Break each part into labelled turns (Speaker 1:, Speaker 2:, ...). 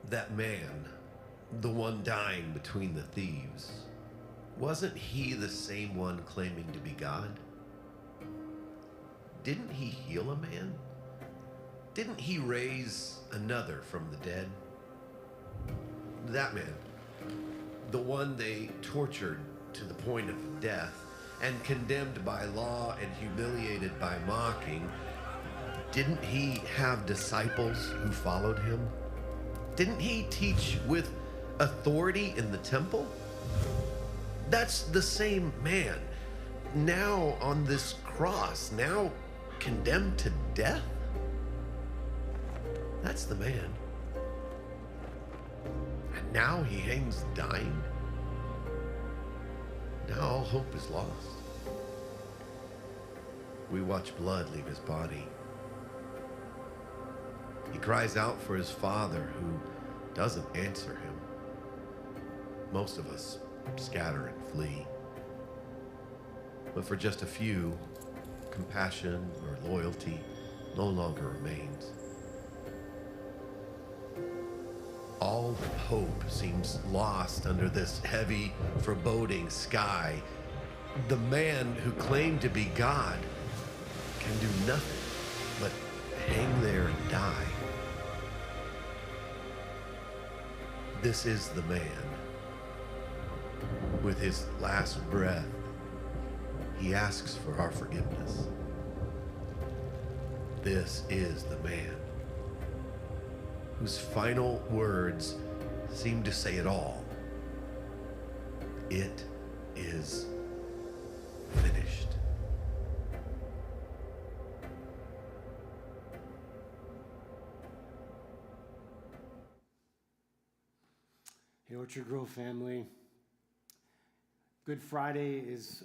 Speaker 1: That man, the one dying between the thieves, wasn't he the same one claiming to be God? Didn't he heal a man? Didn't he raise another from the dead? That man, the one they tortured to the point of death and condemned by law and humiliated by mocking, didn't he have disciples who followed him? Didn't he teach with authority in the temple? That's the same man, now on this cross, now condemned to death. That's the man. And now he hangs dying. Now all hope is lost. We watch blood leave his body. He cries out for his Father, who doesn't answer him. Most of us scatter and flee. But for just a few, compassion or loyalty no longer remains. All hope seems lost under this heavy, foreboding sky. The man who claimed to be God can do nothing but hang there and die. This is the man. With his last breath, he asks for our forgiveness. This is the man whose final words seem to say it all. It is finished.
Speaker 2: Hey, Orchard Grove family. Good Friday is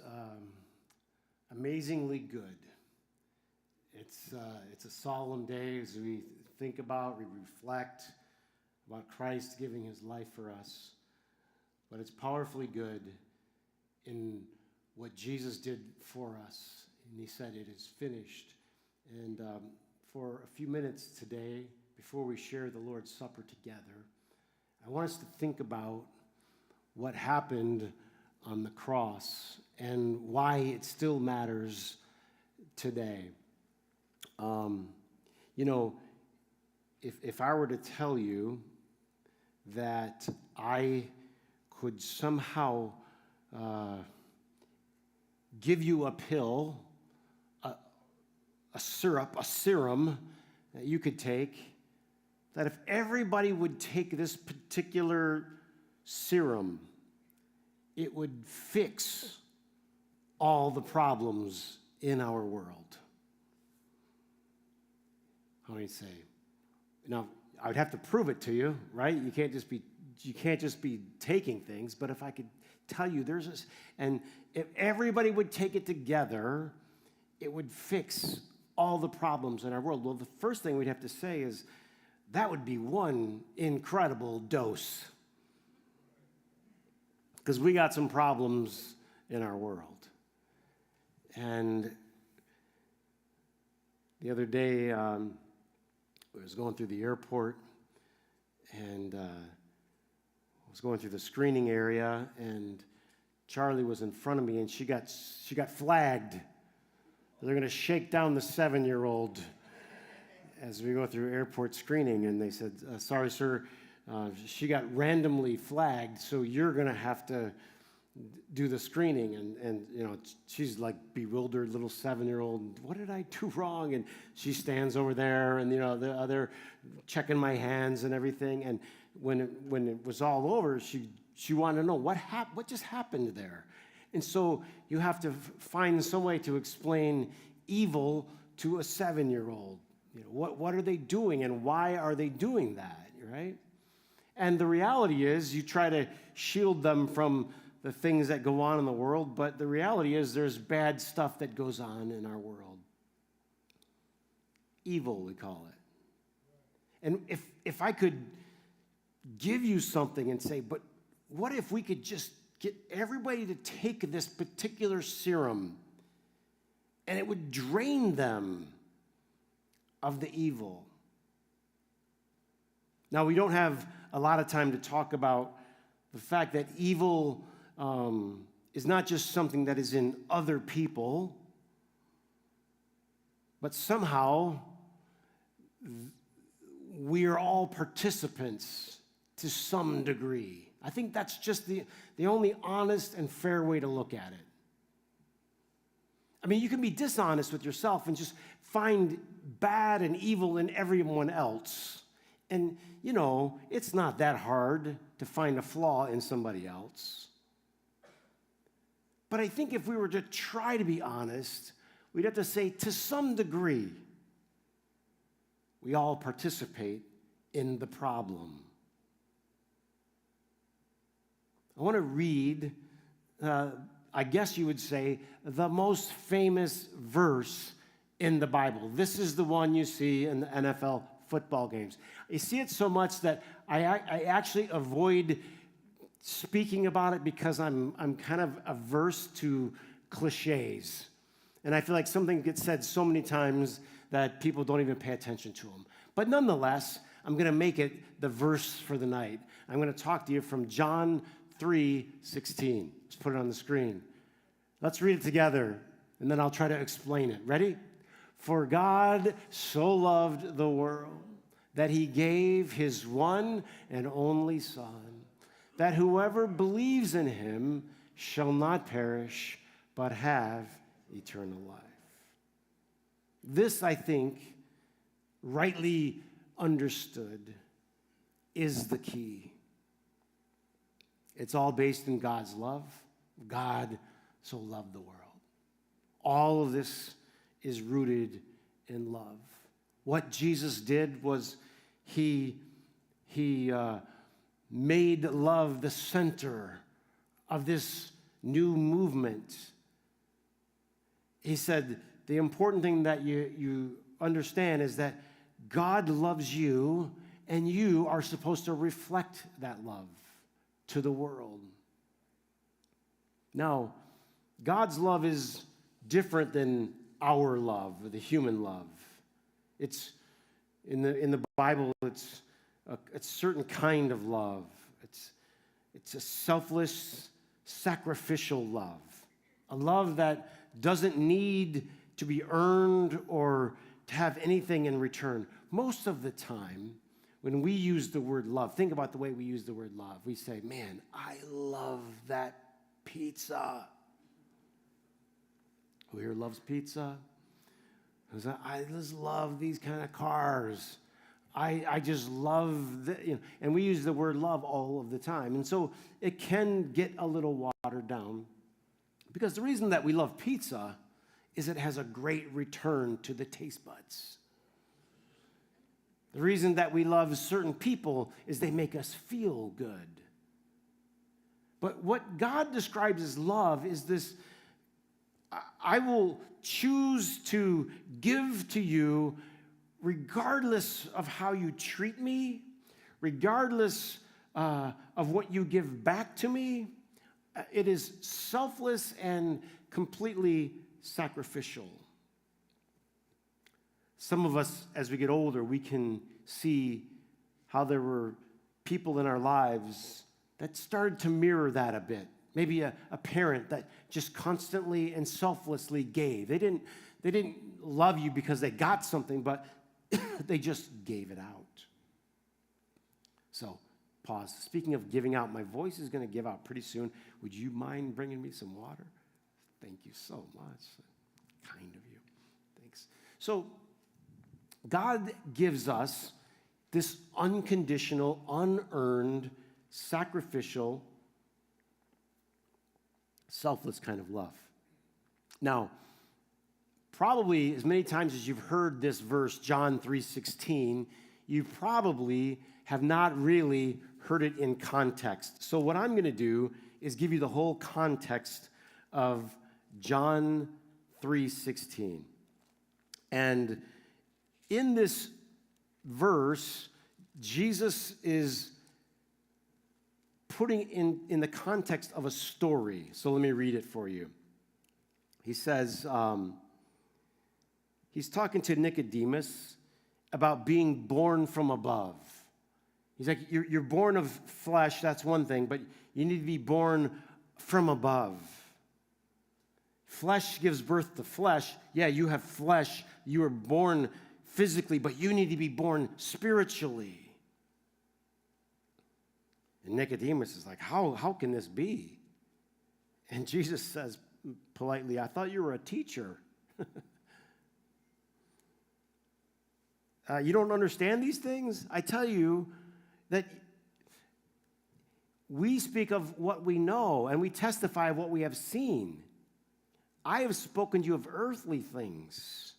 Speaker 2: amazingly good. It's a solemn day as we think about, we reflect about Christ giving his life for us. But it's powerfully good in what Jesus did for us. And he said, "It is finished." And for a few minutes today, before we share the Lord's Supper together, I want us to think about what happened on the cross and why it still matters today. If I were to tell you that I could somehow give you a pill, a serum that you could take, that if everybody would take this particular serum, it would fix all the problems in our world. How do you say? Now, I would have to prove it to you, right? You can't just be taking things, but if I could tell you there's this, and if everybody would take it together, it would fix all the problems in our world. Well, the first thing we'd have to say is that would be one incredible dose, because we got some problems in our world. And the other day, I was going through the airport, and I was going through the screening area, and Charlie was in front of me, and she got flagged. They're going to shake down the 7-year-old as we go through airport screening, and they said, "Sorry, sir, she got randomly flagged, so you're going to have to do the screening." And she's like bewildered little 7-year-old. What did I do wrong? And she stands over there, and the other checking my hands and everything. And when it was all over, she wanted to know what just happened there. And so you have to find some way to explain evil to a 7-year-old. What are they doing, and why are they doing that, right? And the reality is, you try to shield them from the things that go on in the world, but the reality is there's bad stuff that goes on in our world. Evil, we call it. And if I could give you something and say, but what if we could just get everybody to take this particular serum, and it would drain them of the evil? Now, we don't have a lot of time to talk about the fact that evil is not just something that is in other people, but somehow we are all participants to some degree. I think that's just the only honest and fair way to look at it. I mean, you can be dishonest with yourself and just find bad and evil in everyone else. And, you know, it's not that hard to find a flaw in somebody else. But I think if we were to try to be honest, we'd have to say, to some degree, we all participate in the problem. I want to read, I guess you would say, the most famous verse in the Bible. This is the one you see in the NFL football games. You see it so much that I actually avoid speaking about it because I'm kind of averse to cliches. And I feel like something gets said so many times that people don't even pay attention to them. But nonetheless, I'm going to make it the verse for the night. I'm going to talk to you from John 3:16. Let's put it on the screen. Let's read it together, and then I'll try to explain it. Ready? For God so loved the world that he gave his one and only Son, that whoever believes in him shall not perish, but have eternal life. This, I think, rightly understood, is the key. It's all based in God's love. God so loved the world. All of this is rooted in love. What Jesus did was he made love the center of this new movement. He said, the important thing that you understand is that God loves you, and you are supposed to reflect that love to the world. Now, God's love is different than our love, the human love. It's in the Bible. It's a certain kind of love. It's a selfless, sacrificial love, a love that doesn't need to be earned or to have anything in return. Most of the time, when we use the word love, think about the way we use the word love. We say, man, I love that pizza. Who here loves pizza? I just love these kind of cars. I just love, and we use the word love all of the time. And so it can get a little watered down, because the reason that we love pizza is it has a great return to the taste buds. The reason that we love certain people is they make us feel good. But what God describes as love is this: I will choose to give to you regardless of how you treat me, regardless of what you give back to me. It is selfless and completely sacrificial. Some of us, as we get older, we can see how there were people in our lives that started to mirror that a bit. Maybe a parent that just constantly and selflessly gave. They didn't love you because they got something, but they just gave it out. So, pause. Speaking of giving out, my voice is going to give out pretty soon. Would you mind bringing me some water? Thank you so much. Kind of you. Thanks. So, God gives us this unconditional, unearned, sacrificial, selfless kind of love. Now, probably as many times as you've heard this verse, John 3:16, you probably have not really heard it in context. So what I'm going to do is give you the whole context of John 3:16. And in this verse, Jesus is putting in the context of a story. So let me read it for you. He says, he's talking to Nicodemus about being born from above. He's like, you're born of flesh, that's one thing, but you need to be born from above. Flesh gives birth to flesh. Yeah, you have flesh. You were born physically, but you need to be born spiritually. And Nicodemus is like, how can this be? And Jesus says politely, I thought you were a teacher. You don't understand these things? I tell you that we speak of what we know, and we testify of what we have seen. I have spoken to you of earthly things,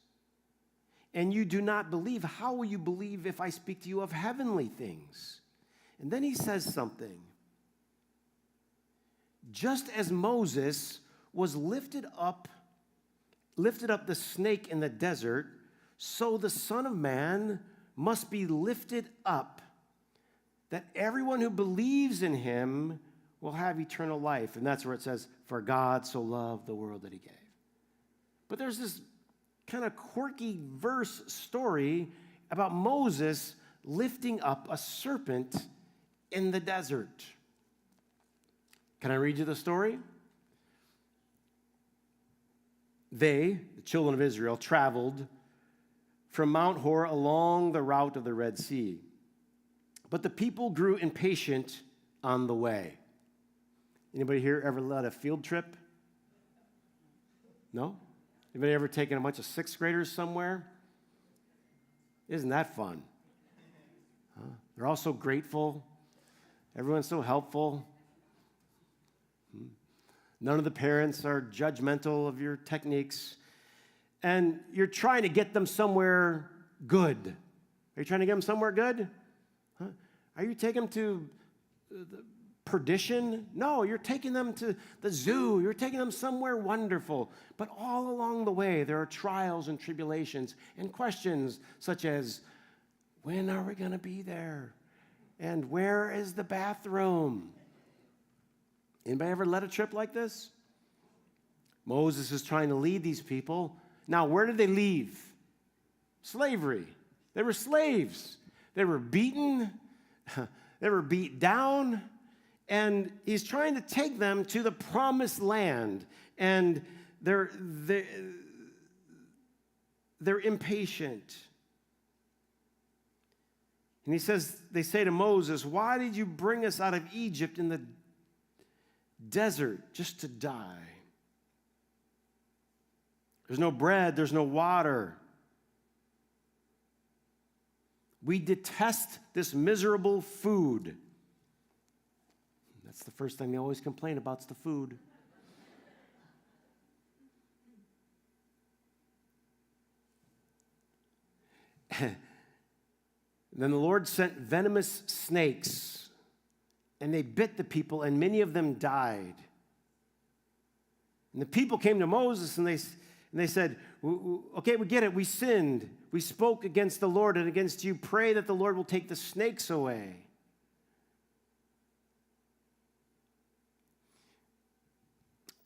Speaker 2: and you do not believe. How will you believe if I speak to you of heavenly things? And then he says something. Just as Moses was lifted up the snake in the desert, so the Son of Man must be lifted up, that everyone who believes in him will have eternal life. And that's where it says, for God so loved the world that he gave. But there's this kind of quirky verse story about Moses lifting up a serpent in the desert. Can I read you the story? They, the children of Israel, traveled from Mount Hor along the route of the Red Sea. But the people grew impatient on the way. Anybody here ever led a field trip? No? Anybody ever taken a bunch of sixth graders somewhere? Isn't that fun? Huh? They're all so grateful. Everyone's so helpful. None of the parents are judgmental of your techniques. And you're trying to get them somewhere good. Are you trying to get them somewhere good? Huh? Are you taking them to perdition? No, you're taking them to the zoo. You're taking them somewhere wonderful. But all along the way, there are trials and tribulations and questions such as, when are we going to be there? And where is the bathroom? Anybody ever led a trip like this? Moses is trying to lead these people. Now, where did they leave? Slavery. They were slaves. They were beaten. They were beat down. And he's trying to take them to the promised land. And they're impatient. And he says, they say to Moses, why did you bring us out of Egypt in the desert just to die? There's no bread, there's no water. We detest this miserable food. That's the first thing they always complain about, is the food. Then the Lord sent venomous snakes, and they bit the people, and many of them died. And the people came to Moses, and they said, okay, we get it. We sinned. We spoke against the Lord and against you. Pray that the Lord will take the snakes away.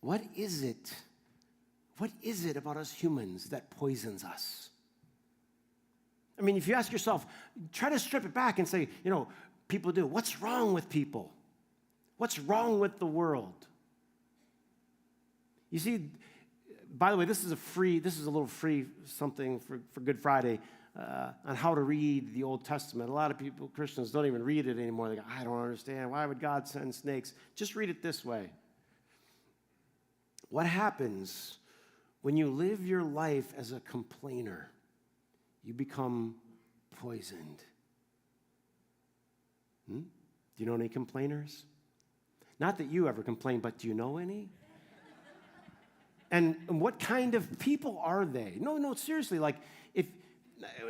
Speaker 2: What is it? What is it about us humans that poisons us? I mean, if you ask yourself, try to strip it back and say, people do. What's wrong with people? What's wrong with the world? You see, by the way, this is a little free something for Good Friday on how to read the Old Testament. A lot of people, Christians, don't even read it anymore. They go, I don't understand. Why would God send snakes? Just read it this way. What happens when you live your life as a complainer? You become poisoned. Do you know any complainers? Not that you ever complain, but do you know any? And what kind of people are they? No, seriously,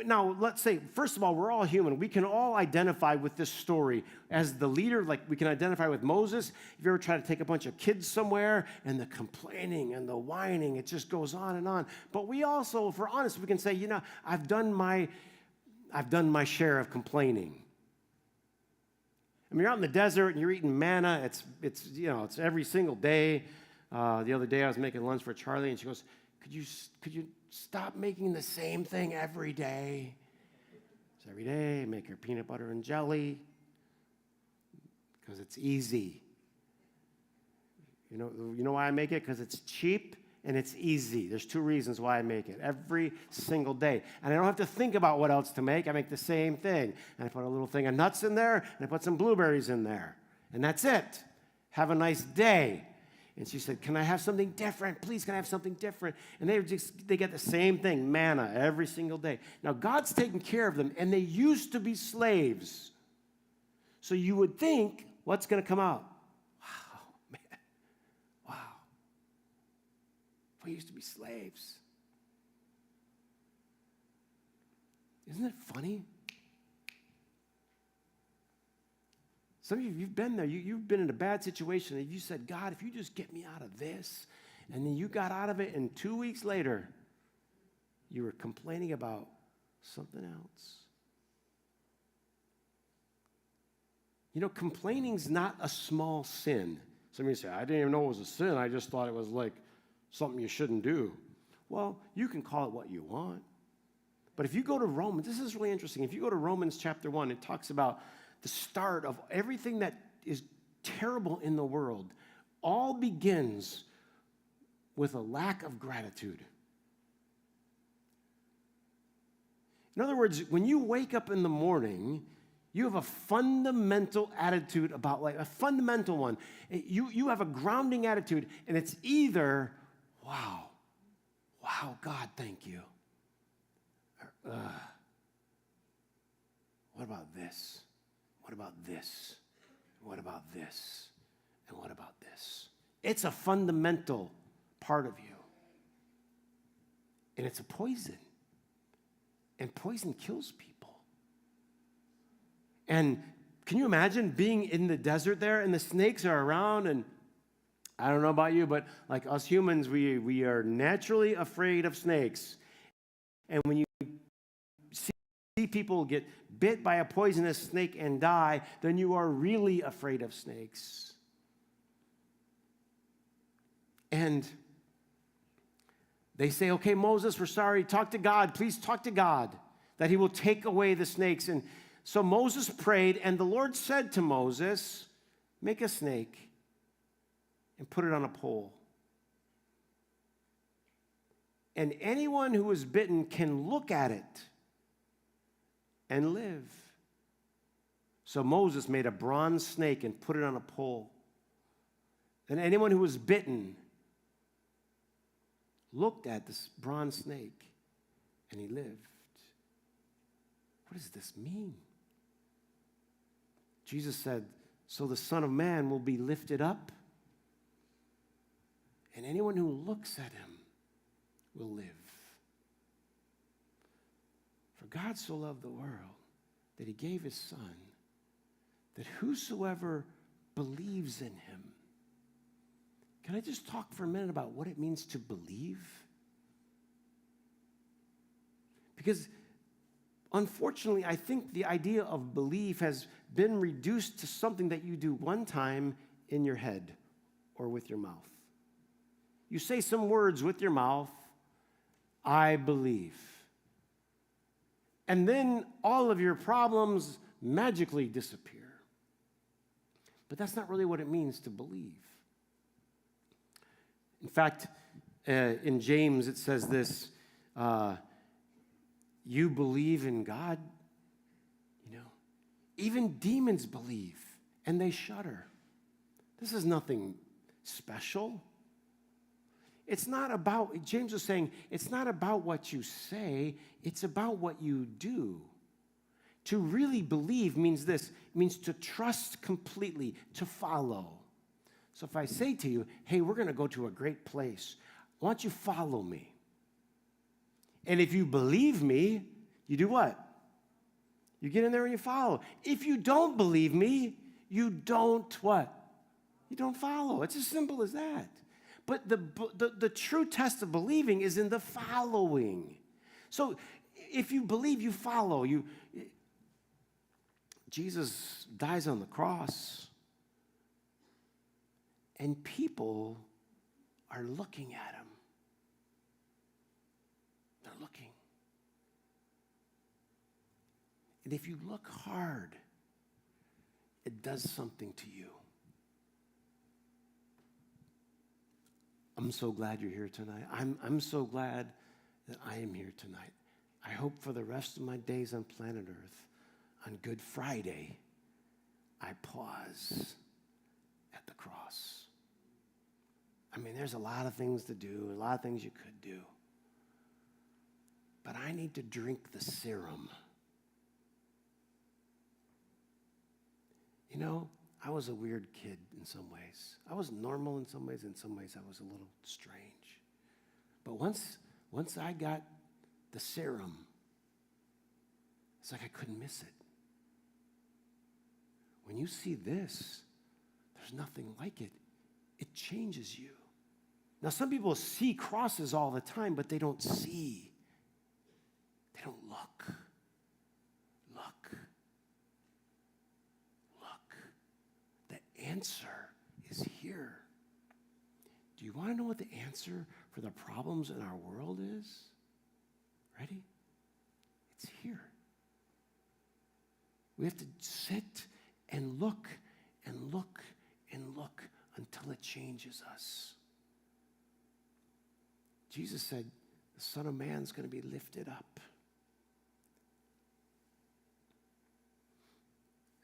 Speaker 2: now let's say, first of all, we're all human. We can all identify with this story. As the leader, we can identify with Moses. If you ever try to take a bunch of kids somewhere and the complaining and the whining, it just goes on and on. But we also, if we're honest, we can say, I've done my share of complaining. I mean, you're out in the desert and you're eating manna. It's every single day. The other day I was making lunch for Charlie, and she goes, could you stop making the same thing every day? So every day, make her peanut butter and jelly. Because it's easy. You know why I make it? Because it's cheap and it's easy. There's 2 reasons why I make it every single day. And I don't have to think about what else to make. I make the same thing. And I put a little thing of nuts in there, and I put some blueberries in there. And that's it. Have a nice day. And she said, can I have something different? Please, can I have something different? And they get the same thing, manna, every single day. Now, God's taking care of them, and they used to be slaves. So you would think, what's going to come out? Wow, man. Wow. We used to be slaves. Isn't it funny? Some of you, you've been there. You've been in a bad situation, and you said, God, if you just get me out of this, and then you got out of it, and 2 weeks later, you were complaining about something else. You know, complaining's not a small sin. Some of you say, I didn't even know it was a sin. I just thought it was like something you shouldn't do. Well, you can call it what you want. But if you go to Romans, this is really interesting. If you go to Romans chapter 1, it talks about the start of everything that is terrible in the world. All begins with a lack of gratitude. In other words, when you wake up in the morning, you have a fundamental attitude about life, a fundamental one. You have a grounding attitude, and it's either, wow, God, thank you. Or, what about this? What about this? What about this? And what about this? It's a fundamental part of you. And it's a poison. And poison kills people. And can you imagine being in the desert there and the snakes are around? And I don't know about you, but like us humans, we are naturally afraid of snakes. And when you see people get bit by a poisonous snake and die, then you are really afraid of snakes. And they say, okay, Moses, we're sorry. Talk to God. Please talk to God that he will take away the snakes. And so Moses prayed, and the Lord said to Moses, make a snake and put it on a pole. And anyone who is bitten can look at it and live. So Moses made a bronze snake and put it on a pole. And anyone who was bitten looked at this bronze snake and he lived. What does this mean? Jesus said, so the Son of Man will be lifted up, and anyone who looks at him will live. For God so loved the world that he gave his Son, that whosoever believes in him. Can I just talk for a minute about what it means to believe? Because unfortunately, I think the idea of belief has been reduced to something that you do one time in your head or with your mouth. You say some words with your mouth, I believe. And then all of your problems magically disappear. But that's not really what it means to believe. In fact, in James it says this, you believe in God, even demons believe and they shudder. This is nothing special. It's not about, James was saying, it's not about what you say, it's about what you do. To really believe means this, it means to trust completely, to follow. So if I say to you, hey, we're going to go to a great place, why don't you follow me? And if you believe me, you do what? You get in there and you follow. If you don't believe me, you don't what? You don't follow. It's as simple as that. But the true test of believing is in the following. So if you believe, you follow. Jesus dies on the cross, and people are looking at him. They're looking. And if you look hard, it does something to you. I'm so glad you're here tonight. I'm so glad that I am here tonight. I hope for the rest of my days on planet Earth, on Good Friday, I pause at the cross. I mean, there's a lot of things to do, a lot of things you could do. But I need to drink the serum. You know, I was a weird kid in some ways. I was normal in some ways I was a little strange. But once I got the serum, it's like I couldn't miss it. When you see this, there's nothing like it. It changes you. Now, some people see crosses all the time, but they don't see. They don't look. Look. The answer is here. Do you want to know what the answer for the problems in our world is? Ready? It's here. We have to sit and look and look and look until it changes us. Jesus said, the Son of Man's going to be lifted up.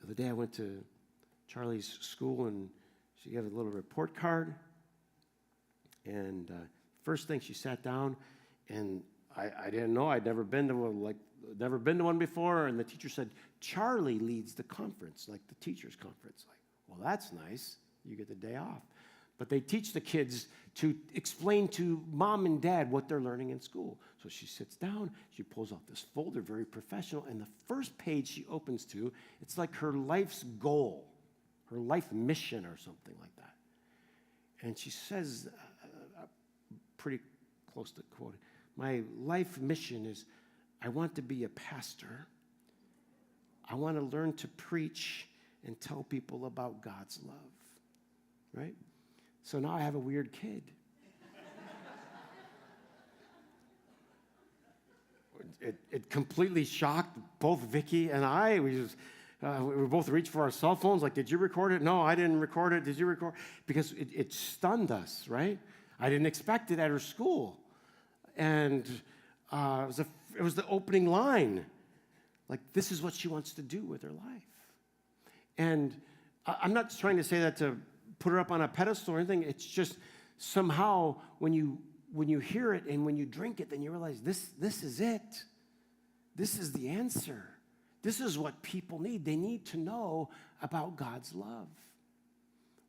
Speaker 2: The other day I went to Charlie's school and she gave a little report card. And first thing, she sat down, and I didn't know. I'd never been to one before. And the teacher said, Charlie leads the conference, like the teacher's conference. Like, well, that's nice. You get the day off. But they teach the kids to explain to mom and dad what they're learning in school. So she sits down, she pulls out this folder, very professional, and the first page she opens to, it's like her life's goal, her life mission or something like that. And she says, pretty close to quoting, my life mission is I want to be a pastor. I want to learn to preach and tell people about God's love, right? So now I have a weird kid. It completely shocked both Vicky and I. We both reached for our cell phones, like, did you record it? No, I didn't record it. Did you record? Because it stunned us, right? I didn't expect it at her school. And it was the opening line. Like, this is what she wants to do with her life. And I'm not trying to say that to put her up on a pedestal or anything. It's just somehow when you hear it and when you drink it, then you realize this is it. This is the answer. This is what people need. They need to know about God's love.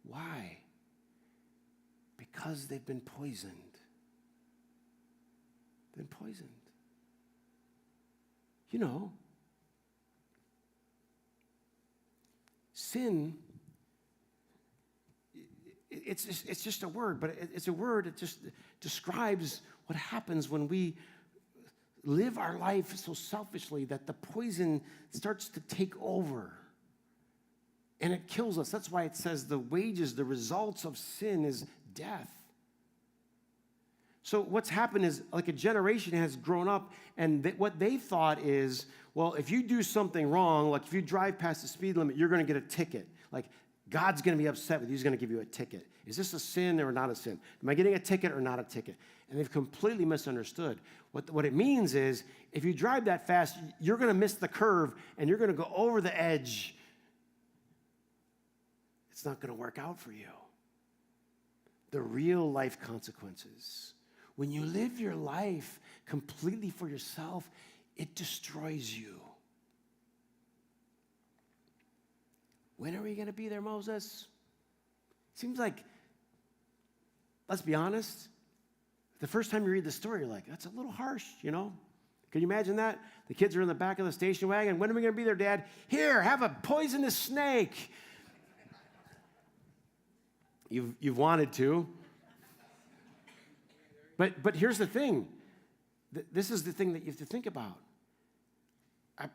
Speaker 2: Why? Because they've been poisoned. Been poisoned. You know, sin, it's just a word, but it's a word that just describes what happens when we live our life so selfishly that the poison starts to take over and it kills us. That's why it says the wages, the results of sin is death. So what's happened is like a generation has grown up and what they thought is, well, if you do something wrong, like if you drive past the speed limit, you're going to get a ticket. Like God's going to be upset with you. He's going to give you a ticket. Is this a sin or not a sin? Am I getting a ticket or not a ticket? And they've completely misunderstood. What it means is if you drive that fast, you're going to miss the curve and you're going to go over the edge. It's not going to work out for you. The real life consequences. When you live your life completely for yourself, it destroys you. When are we going to be there, Moses? Seems like, let's be honest, the first time you read the story, you're like, that's a little harsh, you know? Can you imagine that? The kids are in the back of the station wagon. When are we going to be there, Dad? Here, have a poisonous snake. You've wanted to. But here's the thing. This is the thing that you have to think about.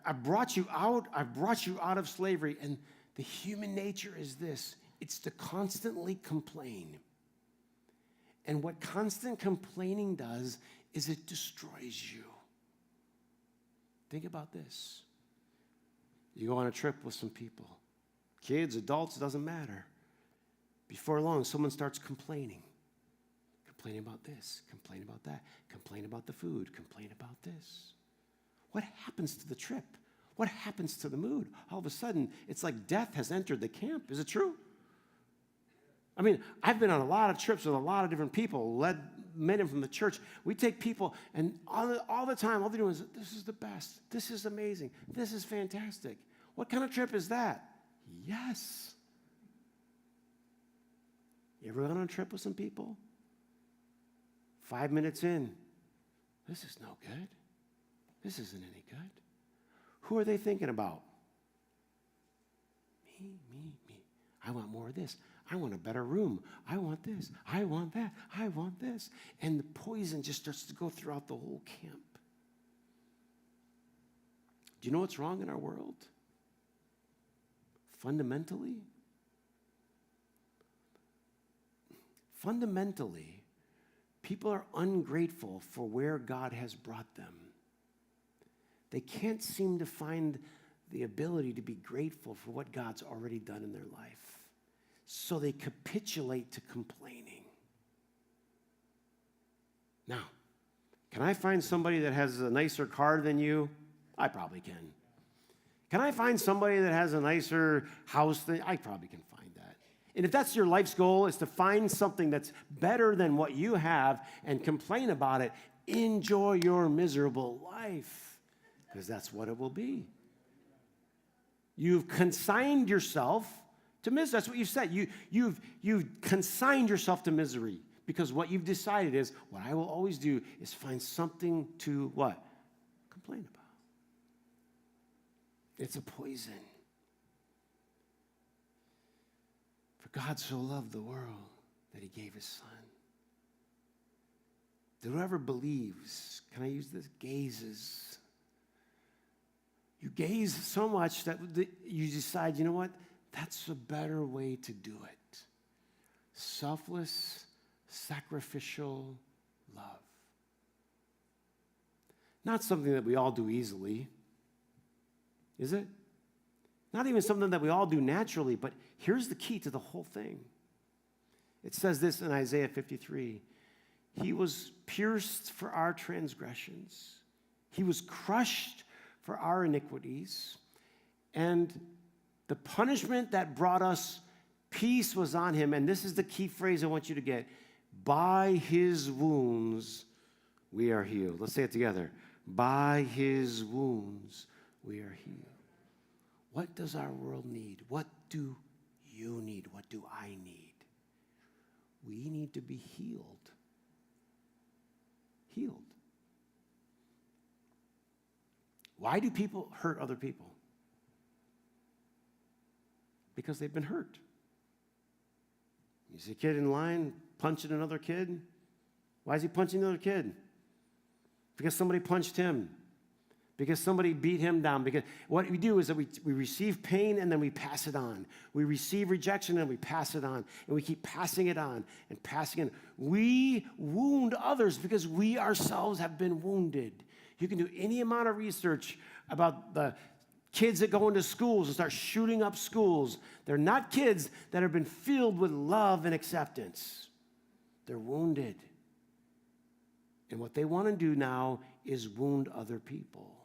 Speaker 2: I brought you out. I brought you out of slavery. And the human nature is this. It's to constantly complain. And what constant complaining does is it destroys you. Think about this. You go on a trip with some people. Kids, adults, it doesn't matter. Before long, someone starts complaining. Complain about this, complain about that, complain about the food, complain about this. What happens to the trip? What happens to the mood? All of a sudden, it's like death has entered the camp. Is it true? I mean, I've been on a lot of trips with a lot of different people, led men from the church. We take people, and all the time, all they're doing is, this is the best. This is amazing. This is fantastic. What kind of trip is that? Yes. You ever gone on a trip with some people? 5 minutes in, this is no good. This isn't any good. Who are they thinking about? Me. I want more of this. I want a better room. I want this. I want that. I want this. And the poison just starts to go throughout the whole camp. Do you know what's wrong in our world? Fundamentally, people are ungrateful for where God has brought them. They can't seem to find the ability to be grateful for what God's already done in their life. So they capitulate to complaining. Now, can I find somebody that has a nicer car than you? I probably can. Can I find somebody that has a nicer house than I probably can find that. And if that's your life's goal, is to find something that's better than what you have and complain about it, enjoy your miserable life, because that's what it will be. You've consigned yourself to misery. That's what you said. You've consigned yourself to misery, because what you've decided is, what I will always do is find something to what? Complain about. It's a poison. For God so loved the world that he gave his son. That whoever believes, can I use this? Gazes. You gaze so much that you decide, you know what? That's a better way to do it. Selfless, sacrificial love. Not something that we all do easily, is it? Not even something that we all do naturally, but here's the key to the whole thing. It says this in Isaiah 53. He was pierced for our transgressions. He was crushed for our iniquities. And the punishment that brought us peace was on him. And this is the key phrase I want you to get. By his wounds, we are healed. Let's say it together. By his wounds, we are healed. What does our world need? What do you need? What do I need? We need to be healed. Healed. Why do people hurt other people? Because they've been hurt. You see a kid in line punching another kid. Why is he punching another kid? Because somebody punched him. Because somebody beat him down. Because what we do is that we receive pain and then we pass it on. We receive rejection and we pass it on. And we keep passing it on and passing it on. We wound others because we ourselves have been wounded. You can do any amount of research about the kids that go into schools and start shooting up schools. They're not kids that have been filled with love and acceptance. They're wounded. And what they want to do now is wound other people.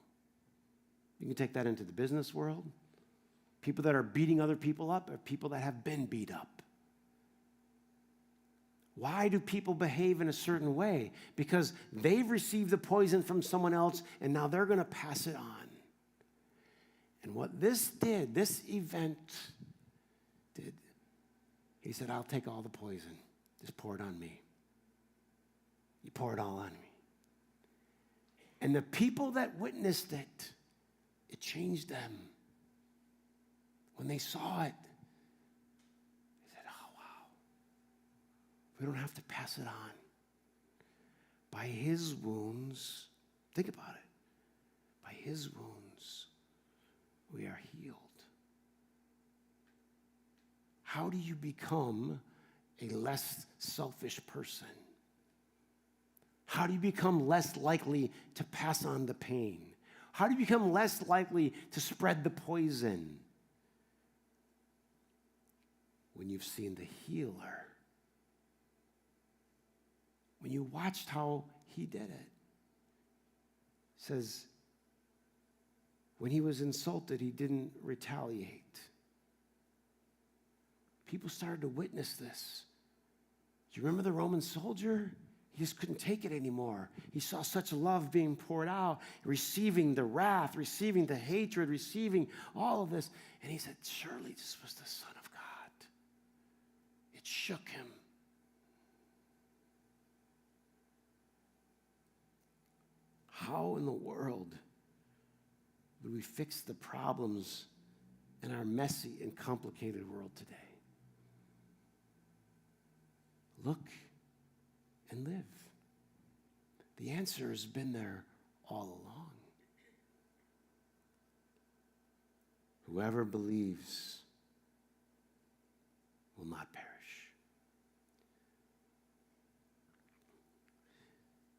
Speaker 2: You can take that into the business world. People that are beating other people up are people that have been beat up. Why do people behave in a certain way? Because they've received the poison from someone else, and now they're going to pass it on. And what this event did, he said, I'll take all the poison. Just pour it on me. You pour it all on me. And the people that witnessed it, it changed them. When they saw it, they said, oh, wow. We don't have to pass it on. By his wounds, think about it. By his wounds, we are healed. How do you become a less selfish person? How do you become less likely to pass on the pain? How do you become less likely to spread the poison? when you've seen the healer. When you watched how he did it. It says, when he was insulted, he didn't retaliate. People started to witness this. Do you remember the Roman soldier? He just couldn't take it anymore. He saw such love being poured out, receiving the wrath, receiving the hatred, receiving all of this. And he said, surely this was the Son of God. It shook him. How in the world would we fix the problems in our messy and complicated world today? Look and live. The answer has been there all along. Whoever believes will not perish.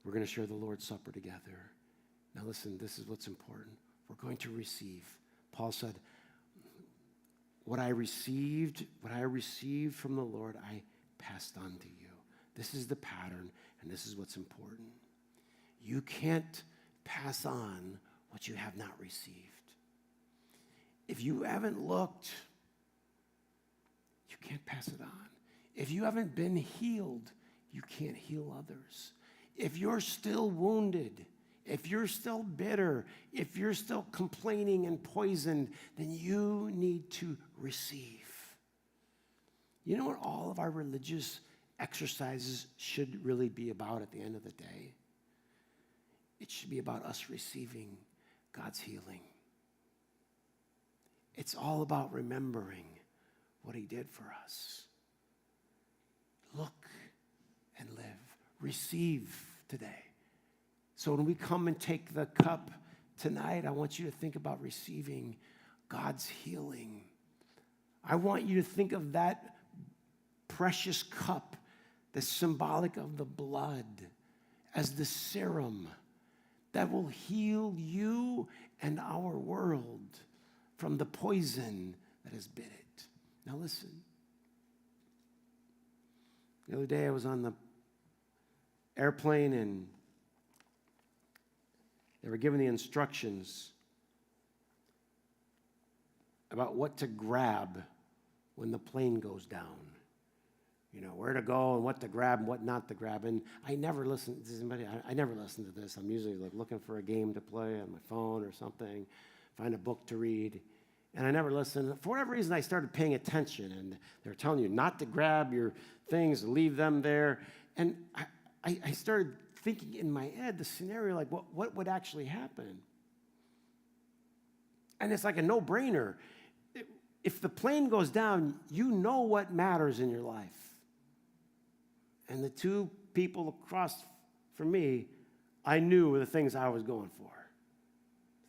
Speaker 2: We're going to share the Lord's Supper together. Now listen, this is what's important. We're going to receive. Paul said, what I received from the Lord, I passed on to you. This is the pattern, and this is what's important. You can't pass on what you have not received. If you haven't looked, you can't pass it on. If you haven't been healed, you can't heal others. If you're still wounded, if you're still bitter, if you're still complaining and poisoned, then you need to receive. You know what all of our religious exercises should really be about at the end of the day? It should be about us receiving God's healing. It's all about remembering what he did for us. Look and live. Receive today. So when we come and take the cup tonight, I want you to think about receiving God's healing. I want you to think of that precious cup that's symbolic of the blood as the serum that will heal you and our world from the poison that has bit it. Now listen. The other day I was on the airplane and they were given the instructions about what to grab when the plane goes down. You know, where to go and what to grab and what not to grab. And I never listen to somebody. I never listen to this. I'm usually like looking for a game to play on my phone or something, find a book to read. And I never listen. For whatever reason, I started paying attention. And they're telling you not to grab your things, leave them there. And I started thinking in my head the scenario, like what would actually happen? And it's like a no-brainer. If the plane goes down, you know what matters in your life. And the two people across from me, I knew were the things I was going for.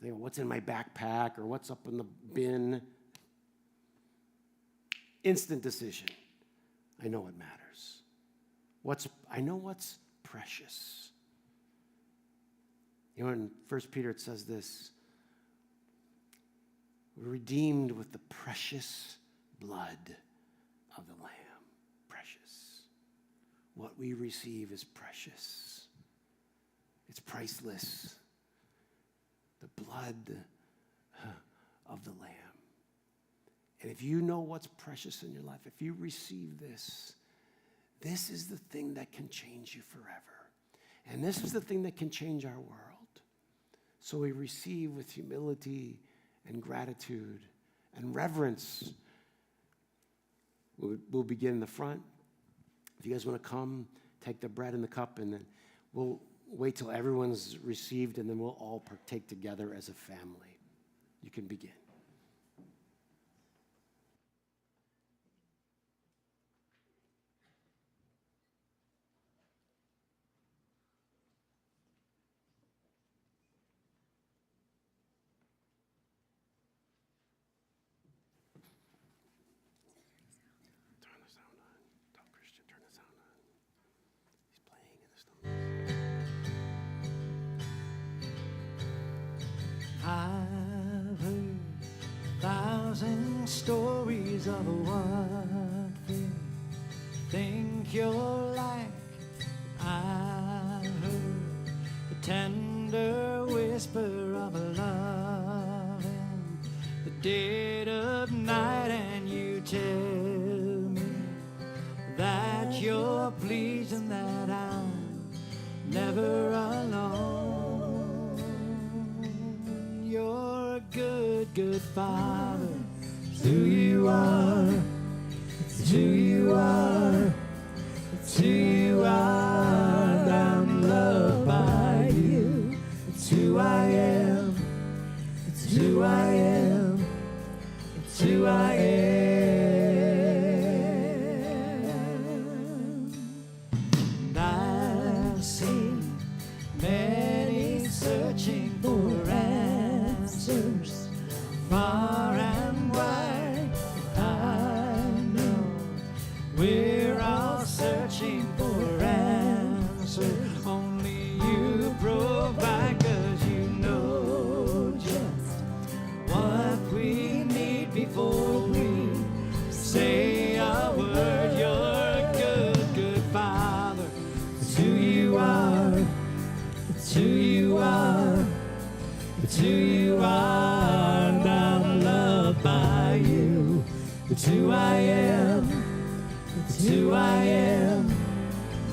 Speaker 2: Thinking, what's in my backpack or what's up in the bin? Instant decision. I know what matters. I know what's precious. You know, in 1 Peter it says this, we're redeemed with the precious blood of the Lamb. Precious. What we receive is precious. It's priceless. The blood of the Lamb. And if you know what's precious in your life, if you receive this, this is the thing that can change you forever. And this is the thing that can change our world. So we receive with humility and gratitude and reverence. We'll begin in the front. If you guys want to come, take the bread and the cup, and then we'll wait till everyone's received, and then we'll all partake together as a family. You can begin.
Speaker 3: I've heard 1,000 stories of what you're like. I heard the tender whisper of a love in the dead of night, and you tell me that you're pleased and that I'm never alone. You're a good, good Father. It's who you are. It's who you are. It's who you are. And I'm loved by you. It's who I am. It's who I am. It's who I am. And I've seen many searching for answers far and wide. I know we're all searching for answers. Only you provide, 'cause you know just what we need before we say a word. You're a good, good Father. It's who you are. It's who you are. It's who you are. And I'm loved by you. It's who I am. It's who I am.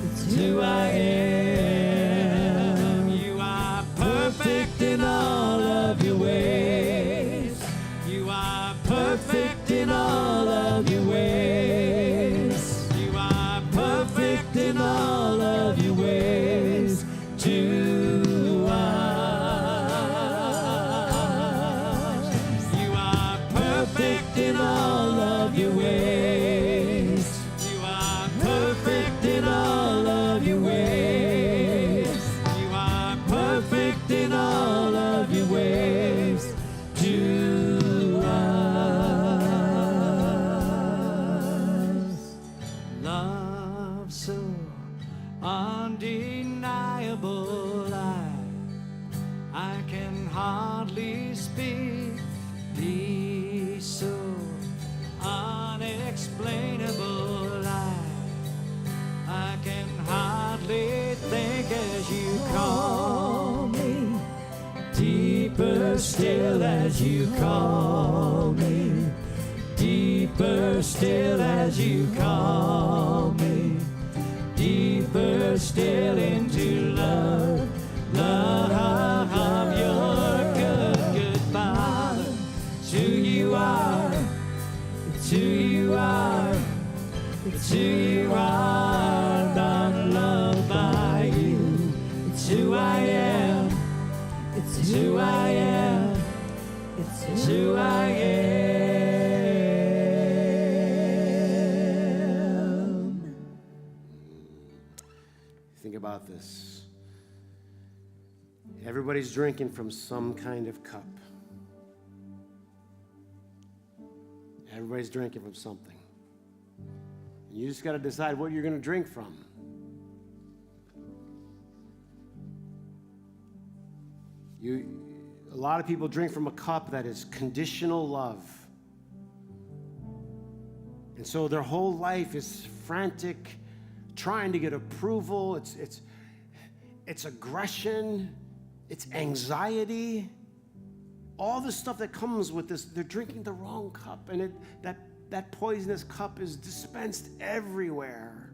Speaker 3: It's who I am. You are perfect in all of your ways. You are perfect in all of your ways. You are perfect in all of your ways to us. You are perfect in all of your ways. You are perfect in all of your ways. You are perfect in all of your ways to us. Love so undeniable, I can hardly speak. Peace so unexplainable, I can hardly think as you call me. Deeper still as you call me. Deeper still as you call me. Deeper still into love. Love, you're good, good Father. It's who you are. It's who you are. It's who you are. And I'm loved by you. It's who I am. It's who I am. It's who I am.
Speaker 2: Think about this. Everybody's drinking from some kind of cup. Everybody's drinking from something. And you just got to decide what you're going to drink from. A lot of people drink from a cup that is conditional love. And so their whole life is frantic, trying to get approval. It's aggression. It's anxiety. All the stuff that comes with this, they're drinking the wrong cup. And that poisonous cup is dispensed everywhere.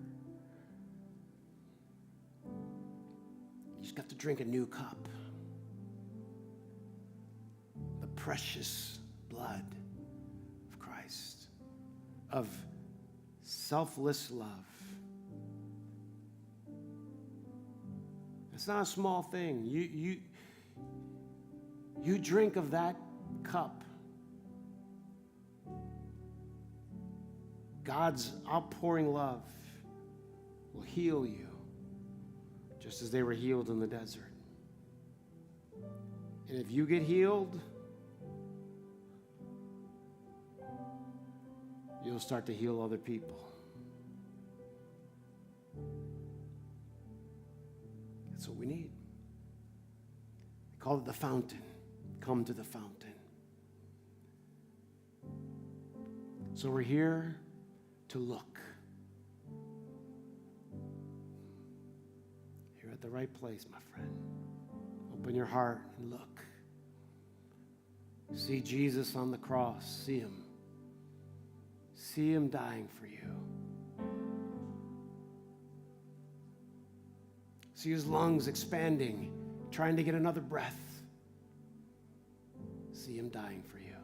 Speaker 2: You just got to drink a new cup. The precious blood of Christ, of selfless love. It's not a small thing. You drink of that cup. God's outpouring love will heal you, just as they were healed in the desert. And if you get healed, you'll start to heal other people. That's what we need. They call it the fountain. Come to the fountain. So we're here to look. at the right place, my friend. Open your heart and look. See Jesus on the cross. See him. See him dying for you. See his lungs expanding, trying to get another breath. See him dying for you.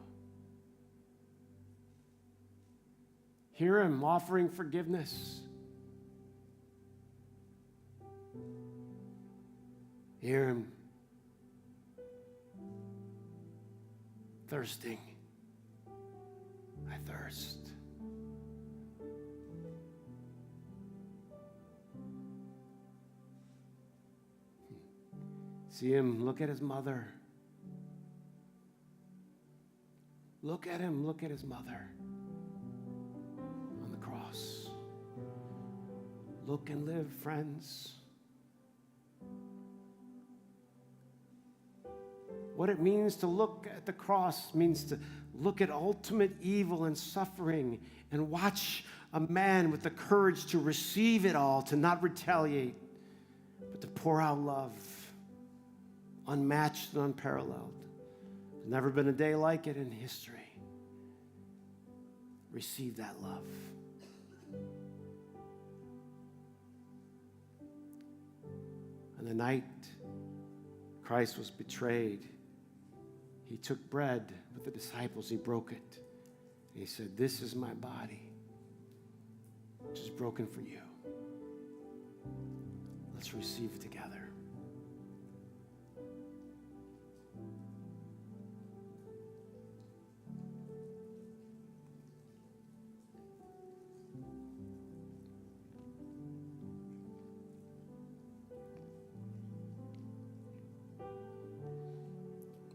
Speaker 2: Hear him offering forgiveness. Hear him thirsting. I thirst. See him look at his mother. Look at him, look at his mother on the cross. Look and live, friends. What it means to look at the cross means to look at ultimate evil and suffering and watch a man with the courage to receive it all, to not retaliate, but to pour out love, unmatched and unparalleled. There's never been a day like it in history. Receive that love. On the night Christ was betrayed, he took bread with the disciples, he broke it. And he said, "This is my body, which is broken for you. Let's receive together."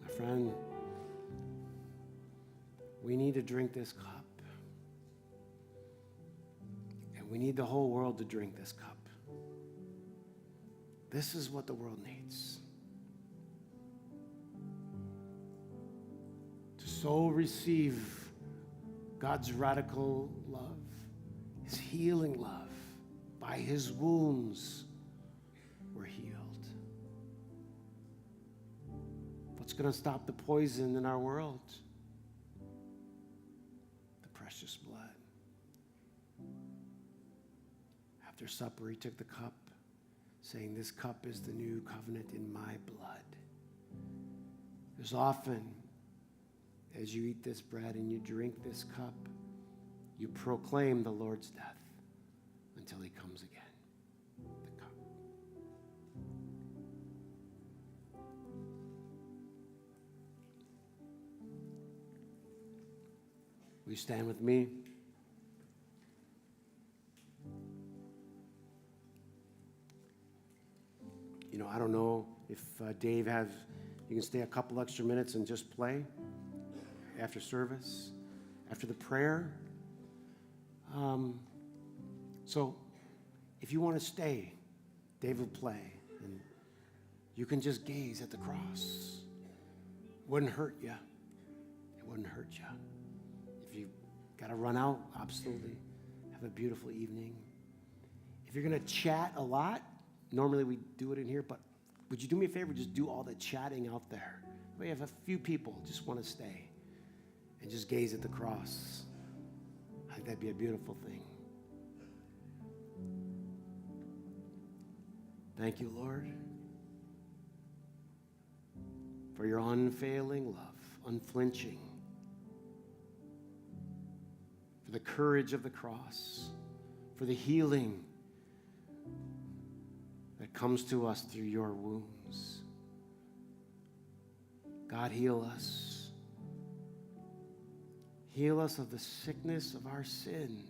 Speaker 2: My friend, we need to drink this cup. And we need the whole world to drink this cup. This is what the world needs. To so receive God's radical love, his healing love. By his wounds, we're healed. What's going to stop the poison in our world? The precious blood. After supper, he took the cup, saying, "This cup is the new covenant in my blood." As often as you eat this bread and you drink this cup, you proclaim the Lord's death until he comes again. The cup. Will you stand with me? You know, I don't know if Dave you can stay a couple extra minutes and just play after service, after the prayer. So if you want to stay, Dave will play, and you can just gaze at the cross. It wouldn't hurt you. It wouldn't hurt you. If you got to run out, absolutely. Have a beautiful evening. If you're going to chat a lot, normally we do it in here, but would you do me a favor? Just do all the chatting out there. We have a few people just want to stay and just gaze at the cross. I think that'd be a beautiful thing. Thank you, Lord, for your unfailing love, unflinching, for the courage of the cross, for the healing that comes to us through your wounds. God, heal us. Heal us of the sickness of our sin.